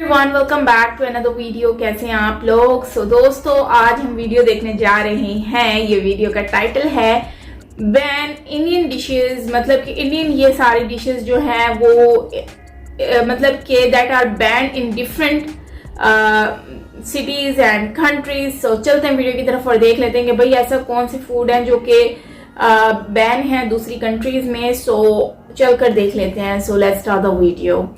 Everyone, welcome back to another video. कैसे हैं आप लोग? दोस्तों, आज हम वीडियो देखने जा रहे हैं। ये वीडियो का टाइटल है बैन इंडियन डिशेस, मतलब कि इंडियन ये सारी डिशेस जो हैं वो मतलब कि that are ban in different cities and countries. So चलते हैं वीडियो की तरफ और देख लेते हैं कि भाई ऐसा कौन से फूड हैं जो कि बैन है दूसरी कंट्रीज में। सो चलकर देख लेते हैं। So let's start the video.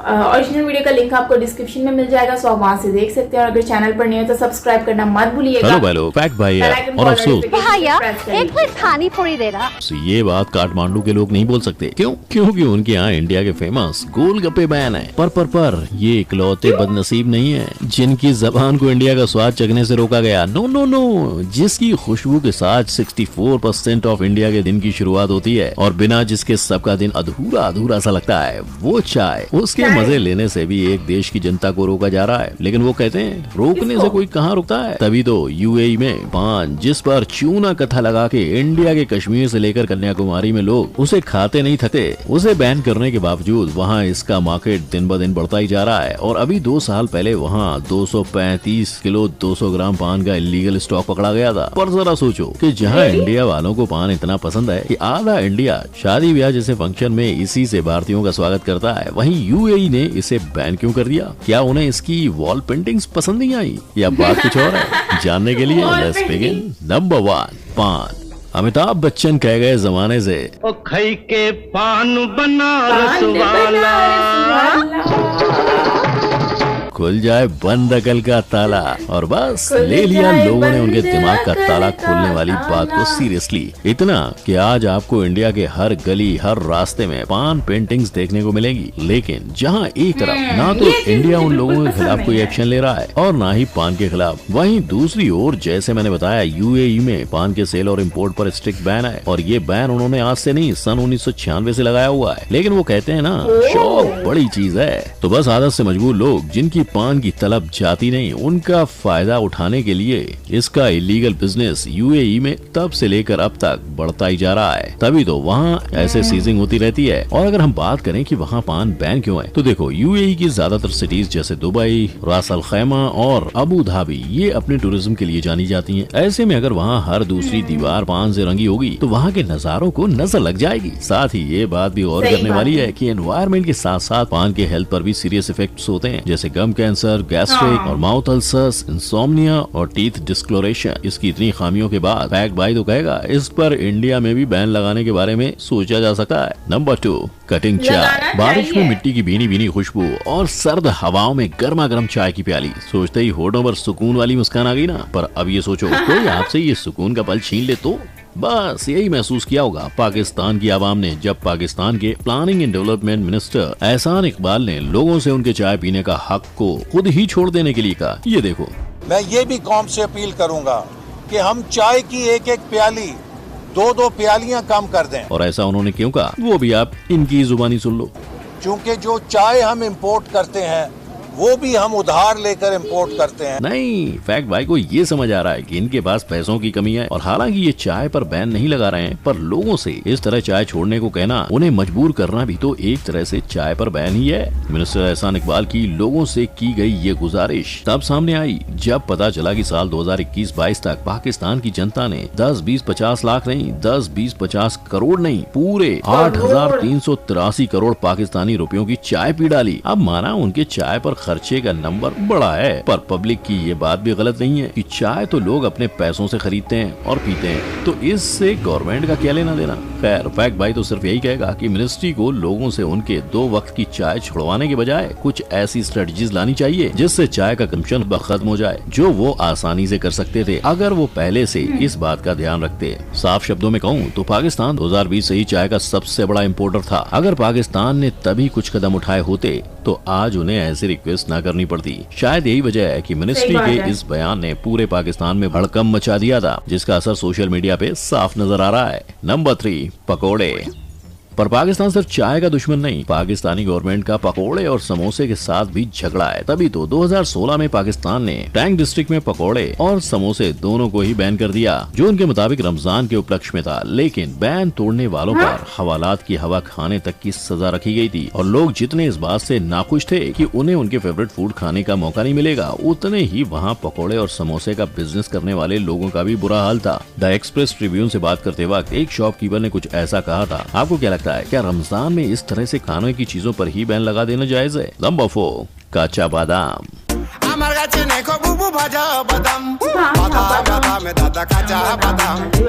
Original video का लिंक आपको डिस्क्रिप्शन में मिल जाएगा, सो आप वहां से देख सकते हैं। और अगर चैनल पर नहीं हो तो सब्सक्राइब करना मत भूलिएगा। हेलो फैक्ट भाई और अफसोस भैया एक प्लेट पानी पूरी दे रहा। ये बात काठमांडू के लोग नहीं बोल सकते। क्यों? क्योंकि उनके यहाँ इंडिया के फेमस गोलगप्पे बैन है। पर ये इकलौते बदनसीब नहीं है जिनकी जबान को इंडिया का स्वाद चखने से रोका गया। नो नो नो, जिसकी खुशबू के साथ 64% ऑफ इंडिया के दिन की शुरुआत होती है और बिना जिसके सबका दिन अधूरा अधूरा सा लगता है, वो चाय। उसके मजे लेने से भी एक देश की जनता को रोका जा रहा है, लेकिन वो कहते हैं रोकने से कोई कहाँ रुकता है। तभी तो यूएई में पान, जिस पर चूना कथा लगा के इंडिया के कश्मीर से लेकर कन्याकुमारी में लोग उसे खाते नहीं थके, उसे बैन करने के बावजूद वहाँ इसका मार्केट दिन ब दिन बढ़ता ही जा रहा है। और अभी 2 साल पहले वहाँ 235 किलो 200 ग्राम पान का इलीगल स्टॉक पकड़ा गया था। पर जरा सोचो कि जहाँ इंडिया वालों को पान इतना पसंद है कि आधा इंडिया शादी ब्याह जैसे फंक्शन में इसी से भारतीयों का स्वागत करता है, वहीं यूएई ने इसे बैन क्यों कर दिया? क्या उन्हें इसकी वॉल पेंटिंग्स पसंद नहीं आई या बात कुछ और है? जानने के लिए लेट्स बिगिन। नंबर 1, पान। अमिताभ बच्चन कह गए जमाने से, ओ खई के पान बनारस वाला खुल जाए बंद अकल का ताला। और बस ले लिया लोगों ने उनके दिमाग का ताला खोलने वाली बात को सीरियसली। इतना कि आज आपको इंडिया के हर गली हर रास्ते में पान पेंटिंग्स देखने को मिलेंगी। लेकिन जहां एक तरफ ना तो इंडिया उन लोगों के खिलाफ कोई एक्शन ले रहा है और ना ही पान के खिलाफ, वहीं दूसरी ओर जैसे मैंने बताया यूएई में पान के सेल और इम्पोर्ट पर स्ट्रिक्ट बैन है। और ये बैन उन्होंने आज से नहीं, सन 1996 से लगाया हुआ है। लेकिन वो कहते हैं ना, शौक बड़ी चीज है। तो बस आदत से मजबूर लोग जिनकी पान की तलब जाती नहीं, उनका फायदा उठाने के लिए इसका इलीगल बिजनेस यूएई में तब से लेकर अब तक बढ़ता ही जा रहा है। तभी तो वहाँ ऐसे सीजिंग होती रहती है। और अगर हम बात करें कि वहाँ पान बैन क्यों है, तो देखो यूएई की ज्यादातर सिटीज जैसे दुबई, रास अल खैमा और अबू धाबी ये अपने टूरिज्म के लिए जानी जाती हैं। ऐसे में अगर वहाँ हर दूसरी दीवार पान से रंगी होगी तो वहाँ के नजारों को नजर लग जाएगी। साथ ही ये बात भी गौर करने वाली है कि एनवायरमेंट के साथ साथ पान के हेल्थ पर भी सीरियस इफेक्ट्स होते हैं, जैसे गम कैंसर, गैस्ट्रिक और माउथ अल्सर्स, इंसोम्निया और टीथ डिस्कलोरेशन। इसकी इतनी खामियों के बाद फैक्ट भाई तो कहेगा इस पर इंडिया में भी बैन लगाने के बारे में सोचा जा सकता है। नंबर 2, कटिंग चाय। बारिश में मिट्टी की भीनी भीनी खुशबू और सर्द हवाओं में गर्मा गर्म चाय की प्याली, सोचते ही होठों पर सुकून वाली मुस्कान आ गई ना। पर अब ये सोचो कोई आपसे ये सुकून का पल छीन ले तो? बस यही महसूस किया होगा पाकिस्तान की आवाम ने जब पाकिस्तान के प्लानिंग एंड डेवलपमेंट मिनिस्टर एहसान इकबाल ने लोगों से उनके चाय पीने का हक को खुद ही छोड़ देने के लिए कहा। ये देखो, मैं ये भी कौम से अपील करूंगा कि हम चाय की एक एक प्याली 2-2 प्यालियां कम कर दें। और ऐसा उन्होंने क्यों कहा, वो भी आप इनकी जुबानी सुन लो। क्योंकि जो चाय हम इंपोर्ट करते हैं वो भी हम उधार लेकर इंपोर्ट करते हैं। नहीं, फैक्ट भाई को ये समझ आ रहा है कि इनके पास पैसों की कमी है। और हालांकि ये चाय पर बैन नहीं लगा रहे हैं, पर लोगों से इस तरह चाय छोड़ने को कहना, उन्हें मजबूर करना भी तो एक तरह से चाय पर बैन ही है। मिनिस्टर एहसान इकबाल की लोगों से की गई ये गुजारिश तब सामने आई जब पता चला कि साल 2021-22 तक पाकिस्तान की जनता ने 10-20-50 लाख नहीं, 10-20-50 करोड़ नहीं, पूरे 8,383 करोड़ पाकिस्तानी रुपयों की चाय पी डाली। अब माना उनके चाय पर खर्चे का नंबर बड़ा है, पर पब्लिक की ये बात भी गलत नहीं है कि चाय तो लोग अपने पैसों से खरीदते हैं और पीते हैं, तो इससे गवर्नमेंट का क्या लेना देना। खैर फैक्ट भाई तो सिर्फ यही कहेगा कि मिनिस्ट्री को लोगों से उनके 2 वक्त की चाय छुड़वाने के बजाय कुछ ऐसी स्ट्रेटजीज लानी चाहिए जिससे चाय का कंजम्पशन खत्म हो जाए, जो वो आसानी से कर सकते थे अगर वो पहले से इस बात का ध्यान रखते। साफ शब्दों में कहूँ तो पाकिस्तान 2020 से ही चाय का सबसे बड़ा इम्पोर्टर था। अगर पाकिस्तान ने तभी कुछ कदम उठाए होते तो आज उन्हें ऐसी रिक्वेस्ट ना करनी पड़ती। शायद यही वजह है कि मिनिस्ट्री के इस बयान ने पूरे पाकिस्तान में भड़कम मचा दिया था, जिसका असर सोशल मीडिया पे साफ नजर आ रहा है। नंबर 3, पकोड़े। पर पाकिस्तान सिर्फ चाय का दुश्मन नहीं, पाकिस्तानी गवर्नमेंट का पकोड़े और समोसे के साथ भी झगड़ा है। तभी तो 2016 में पाकिस्तान ने टैंक डिस्ट्रिक्ट में पकोड़े और समोसे दोनों को ही बैन कर दिया, जो उनके मुताबिक रमजान के उपलक्ष्य में था। लेकिन बैन तोड़ने वालों पर हवालात की हवा खाने तक की सजा रखी गई थी और लोग जितने इस बात से नाखुश थे कि उन्हें उनके फेवरेट फूड खाने का मौका नहीं मिलेगा, उतने ही वहाँ पकोड़े और समोसे का बिजनेस करने वाले लोगों का भी बुरा हाल था। द एक्सप्रेस ट्रिब्यून से बात करते वक्त एक शॉपकीपर ने कुछ ऐसा कहा था। आपको क्या लगता है, क्या रमजान में इस तरह से खाने की चीजों पर ही बैन लगा देना जायज है? नंबर 4, कच्चा बादाम।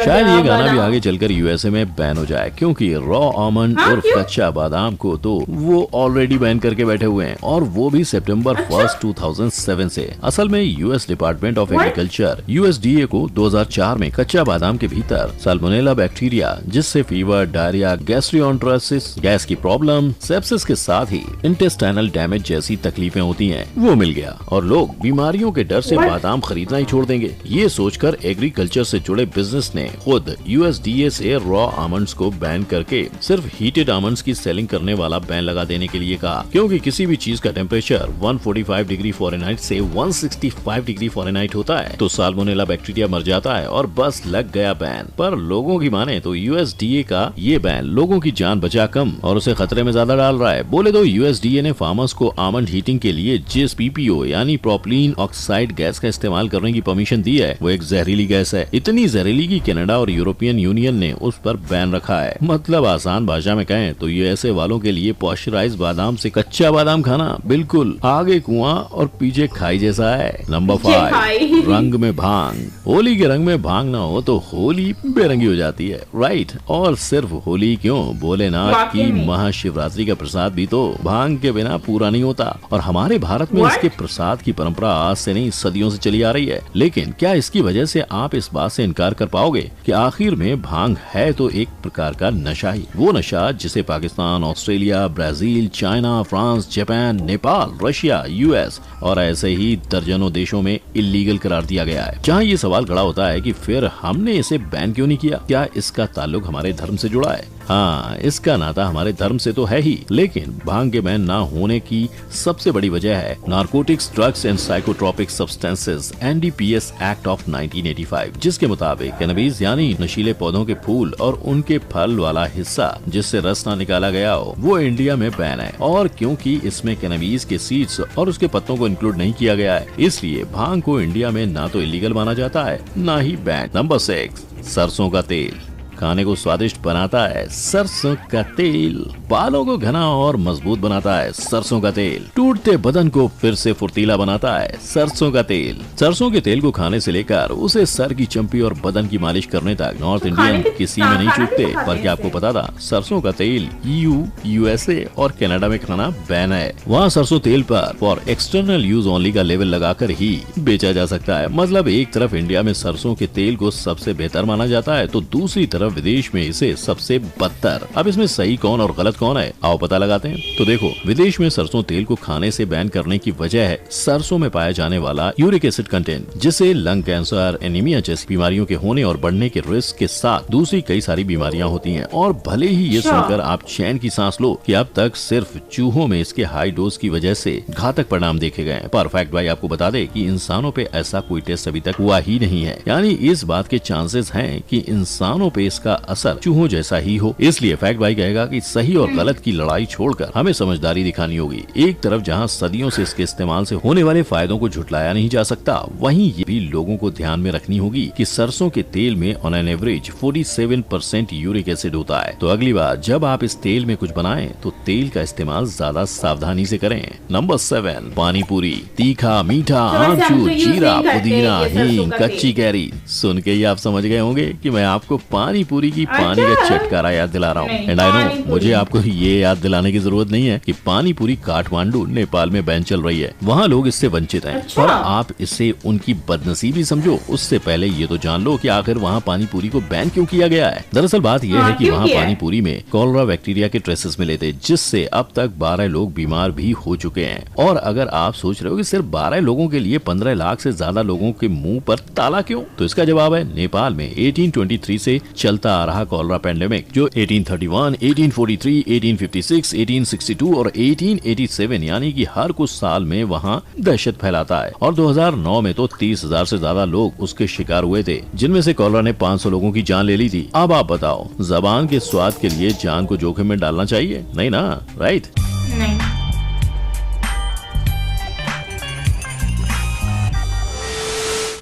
शायद ये गाना भी आगे चलकर यूएसए में बैन हो जाए, क्योंकि रॉ आमंड और कच्चा बादाम को तो वो ऑलरेडी बैन करके बैठे हुए हैं, और वो भी सितंबर 1, 2007 से। असल में US department of agriculture USDA को 2004 में कच्चा बादाम के भीतर साल्मोनेला बैक्टीरिया, जिससे फीवर, डायरिया, गैस्ट्रोएंटेराइटिस, गैस की प्रॉब्लम, सेप्सिस के साथ ही इंटेस्टाइनल डैमेज जैसी तकलीफें होती हैं, वो मिल गया और लोग बीमारियों के डर से बादाम खरीदना ही छोड़ देंगे। ये सोचकर एग्रीकल्चर से जुड़े बिजनेस ने खुद यूएसडीए से रॉ आमंड्स को बैन करके सिर्फ हीटेड आमंड्स की सेलिंग करने वाला बैन लगा देने के लिए कहा, क्योंकि किसी भी चीज का टेम्परेचर 145 डिग्री फ़ारेनहाइट से 165 डिग्री फ़ारेनहाइट होता है तो साल्मोनेला बैक्टीरिया मर जाता है और बस लग गया बैन। पर लोगों की माने तो यूएसडीए का ये बैन लोगों की जान बचा कम और उसे खतरे में ज्यादा डाल रहा है। बोले तो यूएसडीए ने फार्मर्स को आमंड हीटिंग के लिए जिस पीपीओ यानी प्रोपिलीन ऑक्साइड गैस का इस्तेमाल करने की परमिशन दी है, वो एक जहरीली गैस है, इतनी जहरीली कि कनाडा और यूरोपियन यूनियन ने उस पर बैन रखा है। मतलब आसान भाषा में कहें तो यूएसए वालों के लिए पॉस्चराइज्ड बादाम से कच्चा बादाम खाना बिल्कुल आगे कुआं और पीछे खाई जैसा है। नंबर 5, रंग में भांग। होली के रंग में भांग ना हो तो होली बेरंगी हो जाती है, राइट? और सिर्फ होली क्यों, भोलेनाथ की महाशिवरात्रि का प्रसाद भी तो भांग के बिना पूरा नहीं होता, और हमारे भारत में इसके प्रसाद की परंपरा आज से नहीं सदियों से चली आ रही है। लेकिन क्या इसकी वजह से आप इस बात से इनकार कर पाओगे कि आखिर में भांग है तो एक प्रकार का नशा ही, वो नशा जिसे Pakistan, Australia, Brazil, China, France, Japan, Nepal, Russia, US और ऐसे ही दर्जनों देशों में इलीगल करार दिया गया है। जहाँ ये सवाल खड़ा होता है कि फिर हमने इसे बैन क्यों नहीं किया? क्या इसका ताल्लुक हमारे धर्म से जुड़ा है? हाँ, इसका नाता हमारे धर्म से तो है ही, लेकिन भांग के बैन ना होने की सबसे बड़ी वजह है narcotics, drugs and psychotropic substances NDPS act of 1985, जिसके मुताबिक कैनबिस यानी नशीले पौधों के फूल और उनके फल वाला हिस्सा जिससे रस ना निकाला गया हो, वो इंडिया में बैन है। और क्योंकि इसमें कैनबिस के सीड्स और उसके पत्तों को इंक्लूड नहीं किया गया है, इसलिए भांग को इंडिया में ना तो इलीगल माना जाता है ना ही बैन। नंबर 6, सरसों का तेल। खाने को स्वादिष्ट बनाता है सरसों का तेल, बालों को घना और मजबूत बनाता है सरसों का तेल, टूटते बदन को फिर से फुर्तीला बनाता है सरसों का तेल। सरसों के तेल को खाने से लेकर उसे सर की चंपी और बदन की मालिश करने तक नॉर्थ इंडियन किसी में नहीं चूकते। पर क्या आपको पता था सरसों का तेल ईयू, यूएसए और कनाडा में खाना बैन है। वहाँ सरसों तेल पर फॉर एक्सटर्नल यूज ओनली का लेवल लगाकर ही बेचा जा सकता है। मतलब एक तरफ इंडिया में सरसों के तेल को सबसे बेहतर माना जाता है तो दूसरी तरफ विदेश में इसे सबसे बदतर। अब इसमें सही कौन और गलत कौन है, आओ पता लगाते हैं। तो देखो, विदेश में सरसों तेल को खाने से बैन करने की वजह है सरसों में पाया जाने वाला यूरिक एसिड कंटेंट, जिससे लंग कैंसर, एनीमिया जैसी बीमारियों के होने और बढ़ने के रिस्क के साथ दूसरी कई सारी बीमारियां होती हैं। और भले ही ये सुनकर आप चैन की सांस लो कि अब तक सिर्फ चूहों में इसके हाई डोज की वजह से घातक परिणाम देखे गए। पर फैक्ट भाई आपको बता दे कि इंसानों पे ऐसा कोई टेस्ट अभी तक हुआ ही नहीं है, यानी इस बात के चांसेस हैं कि इंसानों पे इसका असर चूहों जैसा ही हो। इसलिए फैक्ट भाई कहेगा कि सही और गलत की लड़ाई छोड़कर हमें समझदारी दिखानी होगी। एक तरफ जहां सदियों से इसके इस्तेमाल से होने वाले फायदों को झुटलाया नहीं जा सकता, वहीं ये भी लोगों को ध्यान में रखनी होगी कि सरसों के तेल में on an average 47% uric acid होता है। तो अगली बार जब आप इस तेल में कुछ बनाएं तो तेल का इस्तेमाल ज्यादा सावधानी से करें। नंबर 7, पानी पूरी। तीखा, मीठा, आमचूर, जीरा, पुदीना, हींग, कच्ची कैरी। सुन के ही आप समझ गए होंगे कि मैं आपको पानी पूरी की पानी का चटकारा याद दिला रहा हूँ। एंड आई नो, मुझे आपको ये याद दिलाने की जरूरत नहीं है कि पानी पूरी काठमांडू, नेपाल में बैन चल रही है। वहाँ लोग इससे वंचित हैं। और आप इसे उनकी बदनसीबी समझो, उससे पहले ये तो जान लो कि आखिर वहाँ पानी पूरी को बैन क्यों किया गया है। दरअसल बात यह है कि वहाँ पानी पूरी में कॉलरा बैक्टीरिया के ट्रेसेस मिले थे, जिससे अब तक 12 लोग बीमार भी हो चुके हैं। और अगर आप सोच रहे हो कि सिर्फ 12 लोगों के लिए 15 लाख से ज्यादा लोगों के मुंह पर ताला क्यों, तो इसका जवाब है नेपाल में 1823 से चलते चलता आ रहा कॉलरा पेंडेमिक जो 1831, 1843, 1856, 1862 और 1887 यानी कि हर कुछ साल में वहाँ दहशत फैलाता है। और 2009 में तो 30,000 से ज्यादा लोग उसके शिकार हुए थे, जिनमें से कॉलरा ने 500 लोगों की जान ले ली थी। अब आप बताओ, जबान के स्वाद के लिए जान को जोखिम में डालना चाहिए? नहीं ना, राइट? नहीं।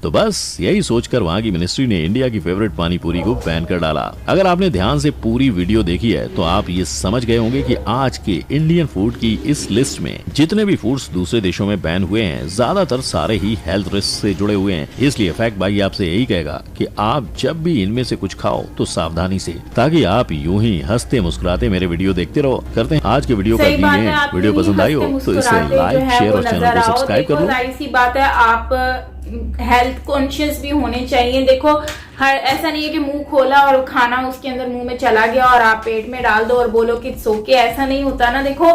तो बस यही सोचकर वहाँ की मिनिस्ट्री ने इंडिया की फेवरेट पानी पूरी को बैन कर डाला। अगर आपने ध्यान से पूरी वीडियो देखी है तो आप ये समझ गए होंगे कि आज के इंडियन फूड की इस लिस्ट में जितने भी फूड्स दूसरे देशों में बैन हुए हैं, ज्यादातर सारे ही हेल्थ रिस्क से जुड़े हुए हैं। इसलिए फैक्ट भाई आपसे यही कहेगा कि आप जब भी इनमें से कुछ खाओ तो सावधानी से, ताकि आप यूं ही हंसते मुस्कुराते मेरे वीडियो देखते रहो। करते हैं आज के वीडियो का वीडियो पसंद आई हो तो इसे लाइक, शेयर और चैनल को सब्सक्राइब कर लो। जाहिर सी बात है, आप हेल्थ कॉन्शियस भी होने चाहिए। देखो, हर ऐसा नहीं है कि मुंह खोला और खाना उसके अंदर मुंह में चला गया और आप पेट में डाल दो और बोलो कि इट्स ओके, ऐसा नहीं होता ना। देखो,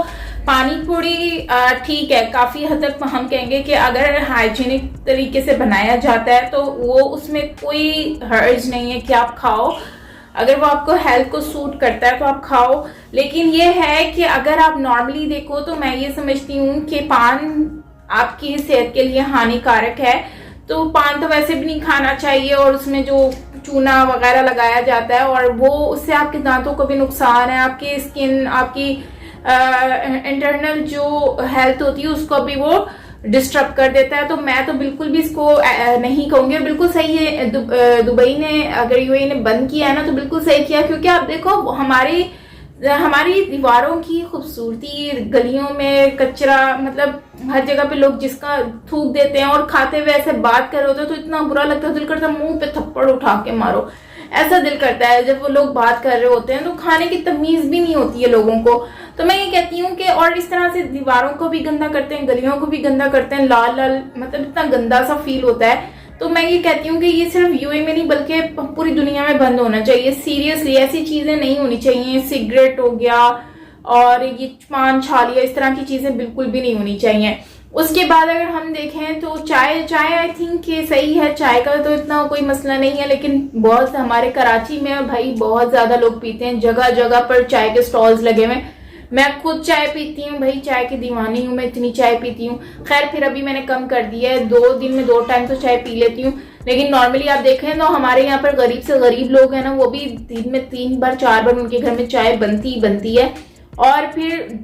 पानी पूरी ठीक है, काफी हद तक हम कहेंगे कि अगर हाइजीनिक तरीके से बनाया जाता है तो वो उसमें कोई हर्ज नहीं है कि आप खाओ। अगर वो आपको हेल्थ को सूट करता है तो आप खाओ। लेकिन ये है कि अगर आप नॉर्मली देखो तो मैं ये समझती हूँ कि पान आपकी सेहत के लिए हानिकारक है, तो पान तो वैसे भी नहीं खाना चाहिए। और उसमें जो चूना वगैरह लगाया जाता है और वो उससे आपके दांतों को भी नुकसान है, आपकी स्किन, आपकी इंटरनल जो हेल्थ होती है उसको भी वो डिस्टर्ब कर देता है। तो मैं तो बिल्कुल भी इसको नहीं कहूंगी। और बिल्कुल सही है, दुबई ने, अगर यूएई ने बंद किया है ना तो बिल्कुल सही किया, क्योंकि आप देखो हमारी दीवारों की खूबसूरती, गलियों में कचरा, मतलब हर जगह पे लोग जिसका थूक देते हैं और खाते हुए ऐसे बात कर रहे होते हैं तो इतना बुरा लगता है, दिल करता है मुंह पे थप्पड़ उठा के मारो, ऐसा दिल करता है जब वो लोग बात कर रहे होते हैं। तो खाने की तमीज भी नहीं होती है लोगों को। तो मैं ये कहती हूँ कि और इस तरह से दीवारों को भी गंदा करते हैं, गलियों को भी गंदा करते हैं, लाल लाल, मतलब इतना गंदा सा फील होता है। तो मैं ये कहती हूँ कि ये सिर्फ यूएई में नहीं बल्कि पूरी दुनिया में बंद होना चाहिए। सीरियसली ऐसी चीजें नहीं होनी चाहिए। सिगरेट हो गया और ये पान छालिया, इस तरह की चीजें बिल्कुल भी नहीं होनी चाहिए। उसके बाद अगर हम देखें तो चाय आई थिंक ये सही है, चाय का तो इतना कोई मसला नहीं है। लेकिन बहुत हमारे कराची में भाई बहुत ज्यादा लोग पीते हैं, जगह जगह पर चाय के स्टॉल्स लगे हुए। मैं खुद चाय पीती हूँ भाई, चाय की दीवानी हूँ मैं, इतनी चाय पीती हूँ। खैर फिर अभी मैंने कम कर दिया है, 2 दिन में 2 टाइम तो चाय पी लेती हूँ। लेकिन नॉर्मली आप देखें तो हमारे यहाँ पर गरीब से गरीब लोग हैं ना, वो भी दिन में 3 बार 4 बार उनके घर में चाय बनती है। और फिर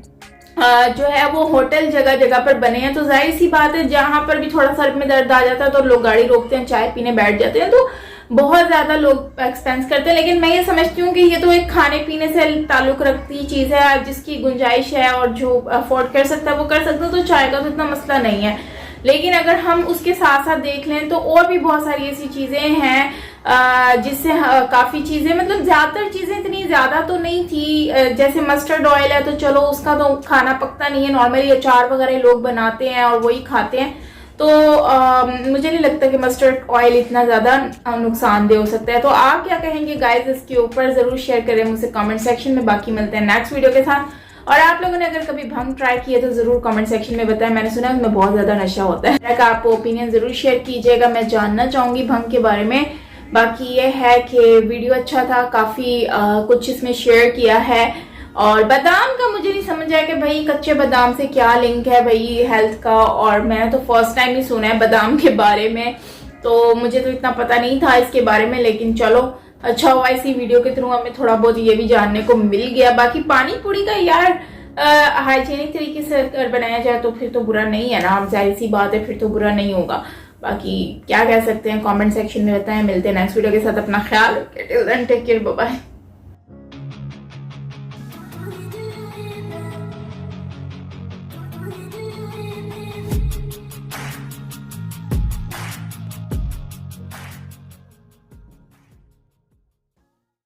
जो है वो होटल जगह जगह पर बने हैं, तो जाहिर सी बात है जहां पर भी थोड़ा सर में दर्द आ जाता है तो लोग गाड़ी रोकते हैं, चाय पीने बैठ जाते हैं। तो बहुत ज्यादा लोग एक्सपेंस करते हैं। लेकिन मैं ये समझती हूँ कि ये तो एक खाने पीने से ताल्लुक रखती चीज है, जिसकी गुंजाइश है और जो अफोर्ड कर सकता है वो कर सकता है, तो चाय का तो इतना मसला नहीं है। लेकिन अगर हम उसके साथ साथ देख लें तो और भी बहुत सारी ऐसी चीजें हैं जिससे काफी चीजें, मतलब ज्यादातर चीजें इतनी ज्यादा तो नहीं थी। जैसे मस्टर्ड ऑयल है तो चलो उसका तो खाना पकता नहीं है, नॉर्मली अचार वगैरह लोग बनाते हैं और वही खाते हैं। तो मुझे नहीं लगता कि मस्टर्ड ऑयल इतना ज्यादा नुकसानदेह हो सकता है। तो आप क्या कहेंगे गाइस इसके ऊपर, जरूर शेयर करें मुझसे कमेंट सेक्शन में। बाकी मिलते हैं नेक्स्ट वीडियो के साथ। और आप लोगों ने अगर कभी भंग ट्राई किया तो जरूर कमेंट सेक्शन में बताएं। मैंने सुना है उसमें बहुत ज्यादा नशा होता है। आप ओपिनियन जरूर शेयर कीजिएगा, मैं जानना चाहूंगी भंग के बारे में। बाकी ये है कि वीडियो अच्छा था, काफी कुछ इसमें शेयर किया है। और बादाम का मुझे नहीं समझ आया कि भाई कच्चे बादाम से क्या लिंक है भाई हेल्थ का। और मैंने तो फर्स्ट टाइम ही सुना है बादाम के बारे में, तो मुझे तो इतना पता नहीं था इसके बारे में। लेकिन चलो अच्छा हुआ इसी वीडियो के थ्रू हमें थोड़ा बहुत ये भी जानने को मिल गया। बाकी पानी पूरी का यार हाइजीनिक तरीके से अगर बनाया जाए तो फिर तो बुरा नहीं है ना, जाहिर सी बात है, फिर तो बुरा नहीं होगा। बाकी क्या कह सकते हैं कमेंट सेक्शन में बताएं। मिलते हैं नेक्स्ट वीडियो के साथ, अपना ख्याल रखें, till then take care, bye bye.